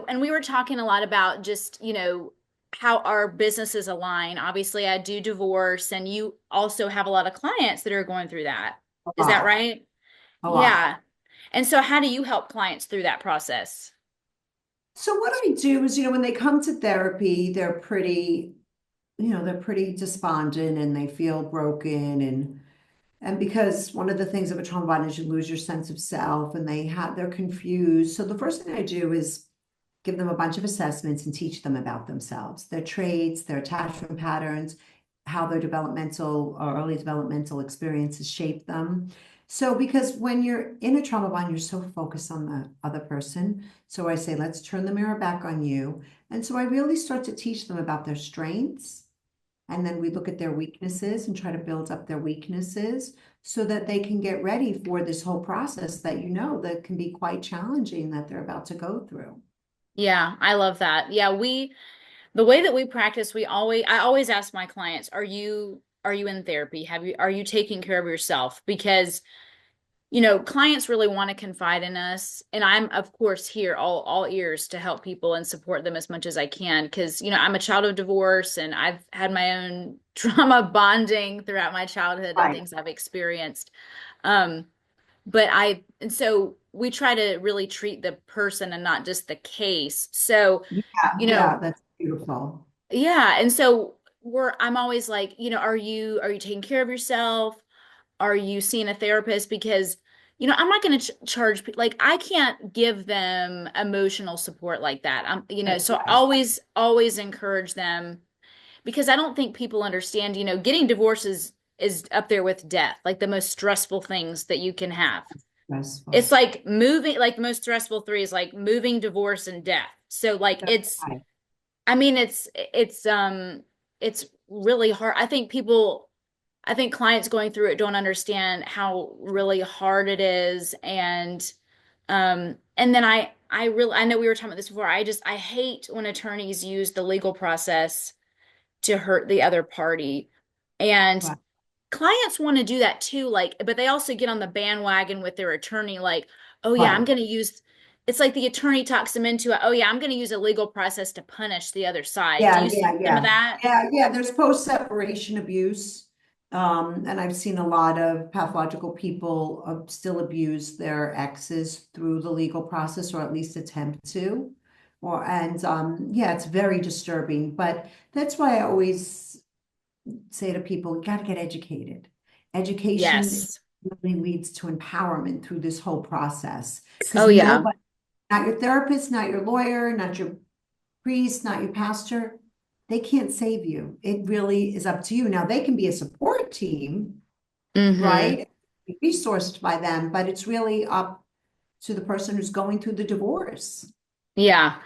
and we were talking a lot about just, how our businesses align. Obviously, I do divorce, and you also have a lot of clients that are going through that. A Is that lot, right? a lot. Yeah. And so how do you help clients through that process? So what I do is, when they come to therapy, they're pretty despondent and they feel broken and because one of the things of a trauma bond is you lose your sense of self and they're confused. So the first thing I do is give them a bunch of assessments and teach them about themselves, their traits, their attachment patterns, how their developmental or early developmental experiences shape them. So, because when you're in a trauma bond, you're so focused on the other person. So I say, let's turn the mirror back on you. And so I really start to teach them about their strengths. And then we look at their weaknesses and try to build up their weaknesses so that they can get ready for this whole process that can be quite challenging that they're about to go through. Yeah, I love that. Yeah, the way that we practice, I always ask my clients, are you in therapy? Are you taking care of yourself? Because clients really want to confide in us. And I'm, of course, here all ears to help people and support them as much as I can. Because, I'm a child of divorce and I've had my own trauma bonding throughout my childhood and Right. things I've experienced. Um, and so we try to really treat the person and not just the case. So, Yeah, you know, yeah, that's beautiful. yeah. And so I'm always like, are you taking care of yourself? Are you seeing a therapist? Because, I'm not going to charge, like, I can't give them emotional support like that. That's So I right. always encourage them because I don't think people understand, getting divorced is up there with death, like the most stressful things that you can have. It's Stressful. like moving, like the most stressful three is like moving, divorce, and death. So like That's right. I mean, it's really hard. I think clients going through it don't understand how really hard it is. And then I know we were talking about this before. I hate when attorneys use the legal process to hurt the other party. And Right. clients want to do that too, like, but they also get on the bandwagon with their attorney, like, oh yeah, I'm Right. going to use, it's like the attorney talks them into it. Oh yeah, I'm going to use a legal process to punish the other side. Do Yeah, you see yeah, some of yeah. that? Yeah. There's post-separation abuse. And I've seen a lot of pathological people still abuse their exes through the legal process, or at least attempt to. Yeah, it's very disturbing. But that's why I always say to people, you got to get educated. Education Yes. really leads to empowerment through this whole process because Oh yeah. nobody, not your therapist, not your lawyer, not your priest, not your pastor, they can't save you. It really is up to you. Now, they can be a support team, Mm-hmm. right? Be resourced by them, but it's really up to the person who's going through the divorce. Yeah.